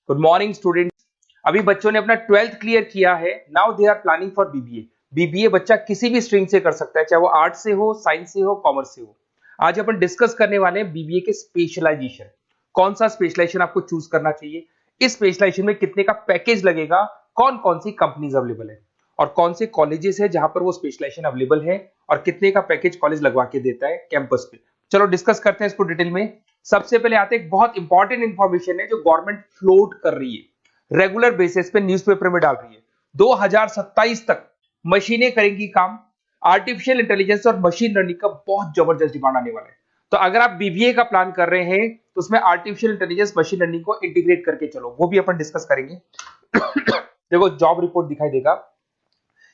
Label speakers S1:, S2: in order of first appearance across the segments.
S1: Good morning student. अभी बच्चों ने अपना 12th क्लियर किया है। Now they are planning for BBA. BBA बच्चा किसी भी स्ट्रीम से कर सकता है, चाहे वो आर्ट्स से हो, साइंस से हो, कॉमर्स से हो। आज अपन डिस्कस करने वाले हैं बीबीए के स्पेशलाइजेशन। कौन सा स्पेशलाइजेशन आपको चूज करना चाहिए, इस स्पेशलाइजेशन में कितने का पैकेज लगेगा, कौन कौन सी कंपनीज अवेलेबल है और कौन से कॉलेजेस है जहां पर वो स्पेशलाइजेशन अवेलेबल है और कितने का पैकेज कॉलेज लगवा के देता है कैंपस पे। चलो डिस्कस करते हैं इसको डिटेल में। सबसे पहले आते हैं, बहुत इंपॉर्टेंट इंफॉर्मेशन है जो गवर्नमेंट फ्लोट कर रही है, रेगुलर बेसिस पे न्यूज़पेपर में डाल रही है। 2027 तक मशीनें करेंगी काम। आर्टिफिशियल इंटेलिजेंस और मशीन लर्निंग का बहुत जबरदस्त डिमांड आने वाला है। तो अगर आप बीबीए का प्लान कर रहे हैं तो उसमें आर्टिफिशियल इंटेलिजेंस, मशीन लर्निंग को इंटीग्रेट करके चलो, वो भी अपन डिस्कस करेंगे। देखो जॉब रिपोर्ट दिखाई देगा,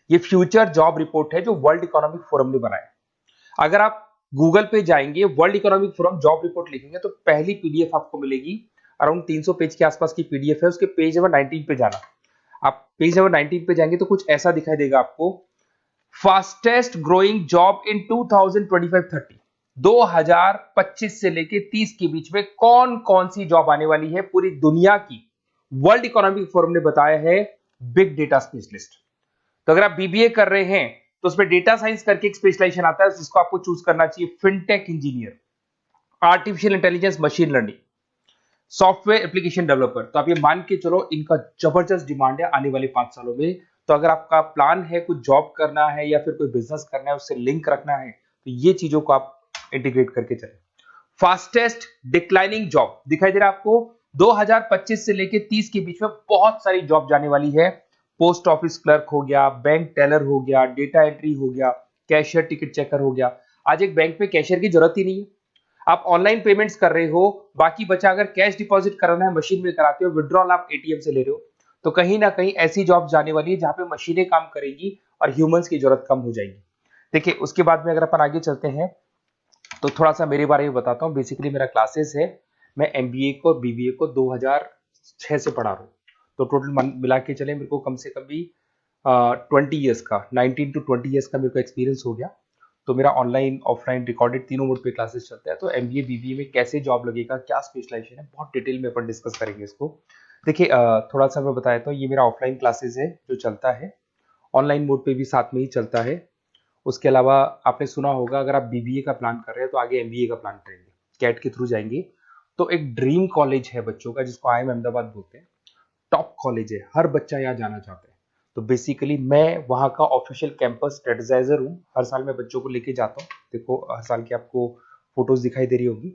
S1: ये फ्यूचर जॉब रिपोर्ट है जो वर्ल्ड इकोनॉमिक फोरम ने बनाया। अगर आप गूगल पे जाएंगे, world economic forum job report लिखेंगे तो पहली पीडीएफ आपको मिलेगी। अराउंड 300 पेज के आसपास की पीडीएफ है। उसके पेज नंबर 19 पे जाना। आप पेज नंबर 19 पे जाएंगे तो कुछ ऐसा दिखाई देगा आपको, फास्टेस्ट ग्रोइंग जॉब इन 2025-30, 2025 से लेके 30 के बीच में कौन कौन सी जॉब आने वाली है पूरी दुनिया की। वर्ल्ड इकोनॉमिक फोरम ने बताया है बिग डेटा स्पेशलिस्ट। तो अगर आप बीबीए कर रहे हैं तो उसमें डेटा साइंस करके एक स्पेशलाइजेशन आता है, जिसको आपको चूज करना चाहिए। Fintech engineer, artificial intelligence, machine learning, software application developer. तो आप ये मान के चलो इनका जबरदस्त डिमांड है आने वाले 5 सालों में। तो अगर आपका प्लान है कुछ जॉब करना है या फिर कोई बिजनेस करना है, उससे लिंक रखना है, तो ये चीजों को आप इंटीग्रेट करके चले। फास्टेस्ट डिक्लाइनिंग जॉब दिखाई दे रहा है आपको, 2025 से लेके 30 के बीच में बहुत सारी जॉब जाने वाली है। पोस्ट ऑफिस क्लर्क हो गया, बैंक टेलर हो गया, डेटा एंट्री हो गया, कैशियर टिकट चेकर हो गया। आज एक बैंक में कैशियर की जरूरत ही नहीं है, आप ऑनलाइन पेमेंट्स कर रहे हो। बाकी बचा अगर कैश डिपॉजिट कराना है मशीन में कराते हो, विड्रॉल आप एटीएम से ले रहे हो। तो कहीं ना कहीं ऐसी जॉब जाने वाली है जहां पे मशीनें काम करेंगी और ह्यूमंस की जरूरत कम हो जाएगी। देखिए उसके बाद में अगर अपन आगे चलते हैं तो थोड़ा सा मेरे बारे में बताता हूँ। बेसिकली मेरा क्लासेस है, मैं एमबीए को और बीबीए को 2006 से पढ़ा रहा हूँ। तो टोटल मिला के चले मेरे को कम से कम भी 20 ईयर्स का, 19 to 20 ईयर्स का मेरे को एक्सपीरियंस हो गया। तो मेरा ऑनलाइन ऑफलाइन रिकॉर्डेड तीनों मोड पे क्लासेस चलते हैं। तो एमबीए बीबीए में कैसे जॉब लगेगा, क्या स्पेशलाइजेशन है, बहुत डिटेल में अपन डिस्कस करेंगे इसको। देखिए थोड़ा सा मैं बताया, तो ये मेरा ऑफलाइन क्लासेस है जो चलता है, ऑनलाइन मोड पे भी साथ में ही चलता है। उसके अलावा आपने सुना होगा, अगर आप बीबीए का प्लान कर रहे हैं तो आगे एमबीए का प्लान करेंगे, कैट के थ्रू जाएंगे। तो एक ड्रीम कॉलेज है बच्चों का जिसको आईएम अहमदाबाद बोलते हैं, टॉप कॉलेज है, हर बच्चा यहाँ जाना चाहता है। तो बेसिकली मैं वहाँ का ऑफिशियल कैंपस स्ट्रेटेजाइजर हूँ। हर साल मैं बच्चों को लेके जाता हूँ। देखो हर साल की आपको फोटोज दिखाई दे रही होगी।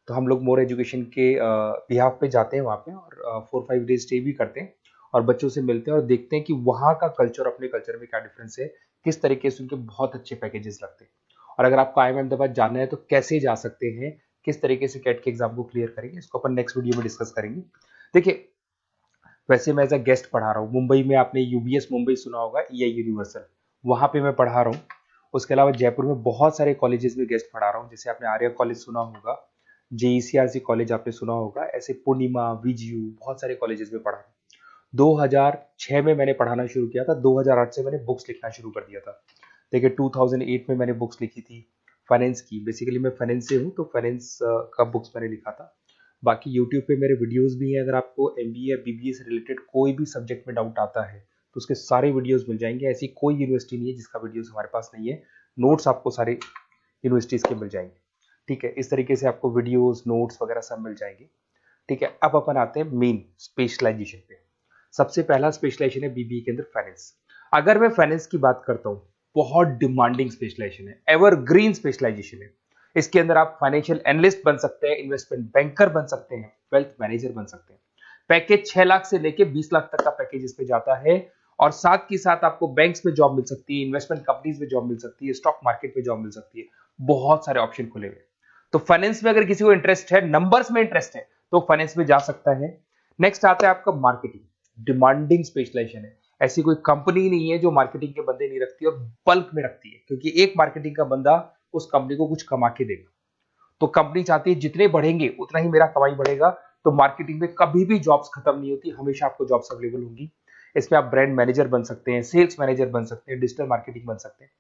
S1: तो हम लोग मोर एजुकेशन के बिहाफ पे जाते हैं वहाँ पे और 4-5 डेज स्टे भी करते हैं और बच्चों से मिलते हैं और देखते हैं कि वहाँ का कल्चर अपने कल्चर में क्या डिफरेंस है, किस तरीके से उनके बहुत अच्छे पैकेजेस लगते हैं। और अगर आपको आईएम अहमदाबाद जाना है तो कैसे जा सकते हैं, किस तरीके से कैट के एग्जाम को क्लियर करेंगे, इसको अपन नेक्स्ट वीडियो में डिस्कस करेंगे। देखिए वैसे मैं एज अ गेस्ट पढ़ा रहा हूँ मुंबई में, आपने यूबीएस मुंबई सुना होगा, ईआई यूनिवर्सल, वहाँ पे मैं पढ़ा रहा हूँ। उसके अलावा जयपुर में बहुत सारे कॉलेजेस में गेस्ट पढ़ा रहा हूँ, जैसे आपने आर्या कॉलेज सुना होगा, जेईसीआरसी कॉलेज आपने सुना होगा, ऐसे पूर्णिमा, वीजीयू, बहुत सारे कॉलेजेस में पढ़ा रहा हूँ। 2006 में मैंने पढ़ाना शुरू किया था, 2008 से मैंने बुक्स लिखना शुरू कर दिया था। देखिए 2008 में मैंने बुक्स लिखी थी फाइनेंस की। बेसिकली मैं फाइनेंस से हूँ, तो फाइनेंस का बुक्स मैंने लिखा था। बाकी यूट्यूब पे मेरे वीडियोस भी हैं। अगर आपको एमबीए या बीबीए से रिलेटेड कोई भी सब्जेक्ट में डाउट आता है तो उसके सारे वीडियोस मिल जाएंगे। ऐसी कोई यूनिवर्सिटी नहीं है जिसका वीडियोस हमारे पास नहीं है। नोट्स आपको सारे यूनिवर्सिटीज के मिल जाएंगे। ठीक है, इस तरीके से आपको वीडियोस, नोट्स वगैरह सब मिल जाएंगे। ठीक है, अब अपन आते हैं मेन स्पेशलाइजेशन पे। सबसे पहला स्पेशलाइजेशन है बीबीए के अंदर फाइनेंस। अगर मैं फाइनेंस की बात करता हूँ, बहुत डिमांडिंग स्पेशलाइजेशन है, एवरग्रीन स्पेशलाइजेशन है। इसके अंदर आप फाइनेंशियल एनालिस्ट बन सकते हैं, इन्वेस्टमेंट बैंकर बन सकते हैं, वेल्थ मैनेजर बन सकते हैं। पैकेज 6 लाख से लेके 20 लाख तक का पैकेज इस पे जाता है। और साथ के साथ आपको बैंक्स में जॉब मिल सकती है, इन्वेस्टमेंट कंपनीज में जॉब मिल सकती है, स्टॉक मार्केट में जॉब मिल सकती है, बहुत सारे ऑप्शन खुले हुए। तो फाइनेंस में अगर किसी को इंटरेस्ट है, नंबर्स में इंटरेस्ट है, तो फाइनेंस में जा सकता है। नेक्स्ट आता है आपका मार्केटिंग, डिमांडिंग स्पेशलाइजेशन है। ऐसी कोई कंपनी नहीं है जो मार्केटिंग के बंदे नहीं रखती और बल्क में रखती है, क्योंकि एक मार्केटिंग का बंदा उस कंपनी को कुछ कमा के देगा। तो कंपनी चाहती है जितने बढ़ेंगे उतना ही मेरा कमाई बढ़ेगा। तो मार्केटिंग में कभी भी जॉब्स खत्म नहीं होती, हमेशा आपको जॉब्स अवेलेबल होंगी। इसमें आप ब्रांड मैनेजर बन सकते हैं, सेल्स मैनेजर बन सकते हैं, डिजिटल मार्केटिंग बन सकते हैं।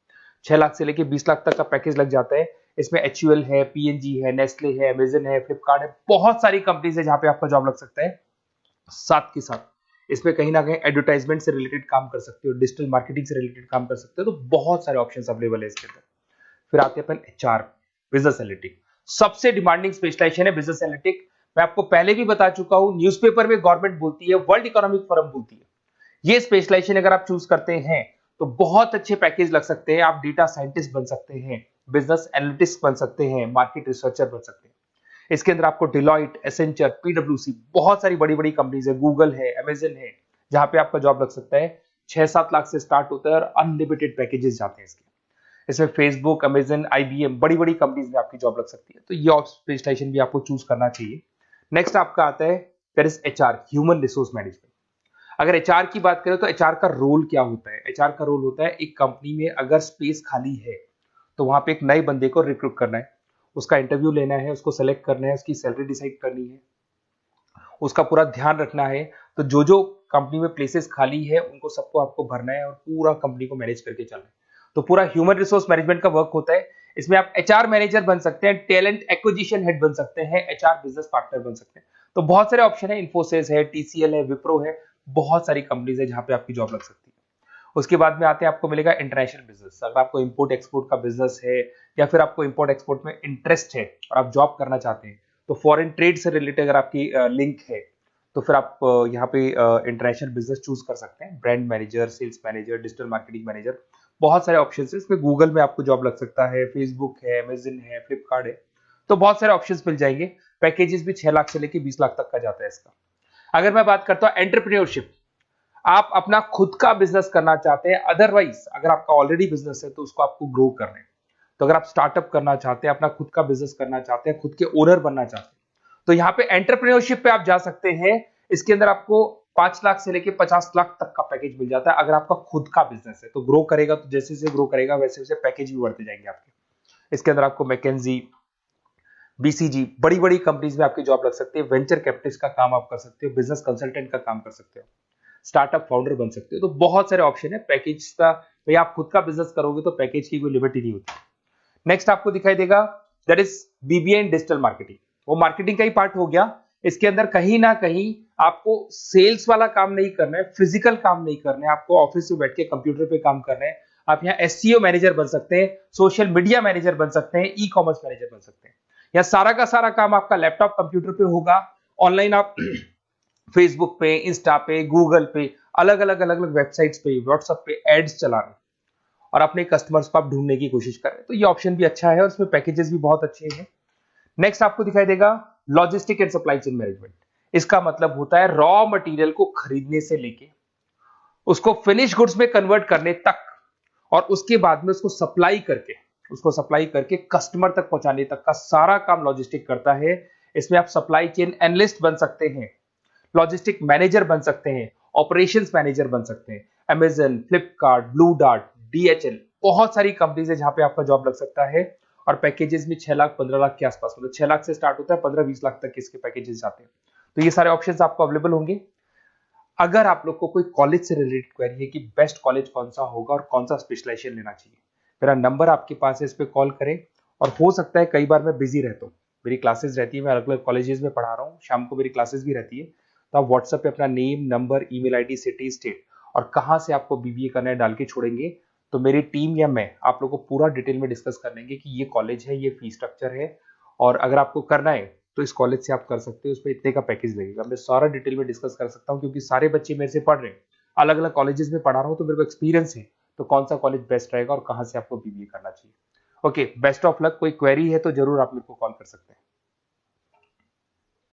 S1: 6 लाख से लेके 20 लाख तक का पैकेज लग जाता है। इसमें एचयूएल है, पीएनजी है, नेस्ले है, अमेजन है, फ्लिपकार्ट है, बहुत सारी कंपनीज है जहां पे आपका जॉब लग सकता है। साथ के साथ इसमें कहीं ना कहीं एडवर्टाइजमेंट से रिलेटेड काम कर सकते हो, डिजिटल मार्केटिंग से रिलेटेड काम कर सकते हो, तो बहुत सारे ऑप्शंस अवेलेबल है इसके अंदर। फिर आते हैं अपन एचआर, बिजनेस एनालिटिक। सबसे डिमांडिंग स्पेशलाइजेशन है बिजनेस एनालिटिक। मैं आपको पहले भी बता चुका हूं, न्यूज़पेपर में गवर्नमेंट बोलती है, वर्ल्ड इकोनॉमिक फोरम बोलती है। ये स्पेशलाइजेशन अगर आप चूज करते हैं तो बहुत अच्छे पैकेज लग सकते हैं। आप डेटा साइंटिस्ट बन सकते हैं, बिजनेस एनालिटिस्ट बन सकते हैं, मार्केट रिसर्चर बन सकते हैं। इसके अंदर आपको डिलॉइट, एसेंचर, पीडब्ल्यूसी, बहुत सारी बड़ी बड़ी कंपनीज है, गूगल है, अमेजन है, जहां पे आपका जॉब लग सकता है। 6-7 लाख से स्टार्ट होता है और अनलिमिटेड पैकेजेस जाते हैं इसके। इसमें फेसबुक, अमेजन, आईबीएम, बड़ी बड़ी कंपनीज में आपकी जॉब लग सकती है, तो ये स्पेशलाइजेशन भी आपको चूज करना चाहिए। नेक्स्ट आपका आता है there is HR, human resource management. अगर एचआर की बात करें तो एचआर का रोल क्या होता है? एचआर का रोल होता है एक कंपनी में अगर स्पेस खाली है तो वहां पे एक नए बंदे को रिक्रूट करना है, उसका इंटरव्यू लेना है, उसको सेलेक्ट करना है, उसकी सैलरी डिसाइड करनी है, उसका पूरा ध्यान रखना है। तो जो जो कंपनी में प्लेसेस खाली है उनको सबको आपको भरना है और पूरा कंपनी को मैनेज करके चलना है। तो पूरा ह्यूमन रिसोर्स मैनेजमेंट का वर्क होता है। इसमें आप एचआर मैनेजर बन सकते हैं, टैलेंट एक्विजिशन हेड बन सकते हैं, एचआर बिजनेस पार्टनर बन सकते हैं। तो बहुत सारे ऑप्शन है, इन्फोसिस है, टीसीएल है, विप्रो है, बहुत सारी कंपनीज है जहां पे आपकी जॉब लग सकती है। उसके बाद में आते हैं, आपको मिलेगा इंटरनेशनल बिजनेस। अगर आपको इंपोर्ट एक्सपोर्ट का बिजनेस है या फिर आपको इंपोर्ट एक्सपोर्ट में इंटरेस्ट है और आप जॉब करना चाहते हैं, तो फॉरेन ट्रेड से रिलेटेड अगर आपकी लिंक है तो फिर आप यहाँ पे इंटरनेशनल बिजनेस चूज कर सकते हैं। Brand manager, sales manager, digital marketing manager, बहुत सारे ऑप्शन है इसमें। गूगल में आपको जॉब लग सकता है, फेसबुक है, अमेजन है, फ्लिपकार्ट है, तो बहुत सारे ऑप्शन मिल जाएंगे। पैकेजेस भी 6 लाख से लेकर 20 लाख तक का जाता है इसका। अगर मैं बात करता हूँ एंटरप्रेन्योरशिप, आप अपना खुद का बिजनेस करना चाहते हैं, अदरवाइज अगर आपका ऑलरेडी बिजनेस है तो उसको आपको ग्रो करना है। तो अगर आप स्टार्टअप करना चाहते हैं, अपना खुद का बिजनेस करना चाहते हैं, खुद के ओनर बनना चाहते हैं, तो यहाँ पे एंटरप्रेन्योरशिप पे आप जा सकते हैं। इसके अंदर आपको 5 लाख से लेके 50 लाख तक का पैकेज मिल जाता है। अगर आपका खुद का बिजनेस है तो ग्रो करेगा, तो जैसे जैसे ग्रो करेगा वैसे वैसे पैकेज भी बढ़ते जाएंगे आपके। इसके अंदर आपको मैकेंजी, बीसीजी, बड़ी बड़ी कंपनीज में आपकी जॉब लग सकती है। वेंचर कैपिटलिस्ट का काम आप कर सकते हो, बिजनेस कंसल्टेंट का काम कर सकते हो, स्टार्टअप फाउंडर बन सकते हो। तो बहुत सारे ऑप्शन है पैकेज का। भाई आप खुद का बिजनेस करोगे तो पैकेज की कोई लिमिट ही नहीं होती। नेक्स्ट आपको दिखाई देगा that is BBA in digital marketing. वो मार्केटिंग का ही पार्ट हो गया। इसके अंदर कहीं ना कहीं आपको सेल्स वाला काम नहीं करना है, फिजिकल काम नहीं करना है, आपको ऑफिस में बैठ के कंप्यूटर पे काम करना है। आप यहाँ एसईओ मैनेजर बन सकते हैं, सोशल मीडिया मैनेजर बन सकते हैं, ई कॉमर्स मैनेजर बन सकते हैं। यह सारा का सारा काम आपका लैपटॉप कंप्यूटर पे होगा। ऑनलाइन आप फेसबुक पे, इंस्टा पे, गूगल पे, अलग अलग वेबसाइट्स पे, व्हाट्सएप पे एड्स चला रहे हैं और अपने कस्टमर्स को आप ढूंढने की कोशिश कर रहे हैं। तो ये ऑप्शन भी अच्छा है और इसमें पैकेजेस भी बहुत अच्छे हैं। नेक्स्ट आपको दिखाई देगा logistic and supply chain management. इसका मतलब होता है रॉ मटेरियल को खरीदने से लेके उसको फिनिश गुड्स में कन्वर्ट करने तक और उसके बाद में उसको सप्लाई करके कस्टमर तक पहुंचाने तक का सारा काम लॉजिस्टिक करता है। इसमें आप सप्लाई चेन एनालिस्ट बन सकते हैं, लॉजिस्टिक मैनेजर बन सकते हैं, ऑपरेशंस मैनेजर बन सकते हैं। Amazon, Flipkart, blue dart, DHL, बहुत सारी कंपनीज है जहां पे आपका जॉब लग सकता है। और पैकेजेस भी 6 लाख 15 लाख के आसपास, मतलब 6 लाख से स्टार्ट होता है, 15-20 लाख तक इसके पैकेजेस जाते हैं। तो ये सारे ऑप्शंस आपको अवेलेबल होंगे। अगर आप लोग को कोई कॉलेज से रिलेटेड क्वेरी है कि बेस्ट कॉलेज कौन सा होगा और कौन सा स्पेशलाइजेशन लेना चाहिए, मेरा नंबर आपके पास है, इस पे कॉल करें। और हो सकता है कई बार मैं बिजी रहता हूँ, मेरी क्लासेस रहती है, मैं अलग अलग कॉलेजेस में पढ़ा रहा हूँ, शाम को मेरी क्लासेस भी रहती है। तो आप व्हाट्सएप पे अपना name, number, email ID, city, state और कहाँ से आपको बीबीए करना है डाल के छोड़ेंगे, तो मेरी टीम या मैं आप लोग को पूरा डिटेल में डिस्कस कर लेंगे कि ये कॉलेज है, ये फीस स्ट्रक्चर है, और अगर आपको करना है तो इस कॉलेज से आप कर सकते हो, उस पर इतने का पैकेज लगेगा। मैं सारा डिटेल में डिस्कस कर सकता हूँ क्योंकि सारे बच्चे मेरे से पढ़ रहे हैं, अलग अलग कॉलेजेस में पढ़ा रहा हूँ, तो मेरे को एक्सपीरियंस है तो कौन सा कॉलेज बेस्ट रहेगा और कहाँ से आपको बीबीए करना चाहिए। Okay, best of luck. कोई क्वेरी है तो जरूर आप मेरे को कॉल कर सकते हैं।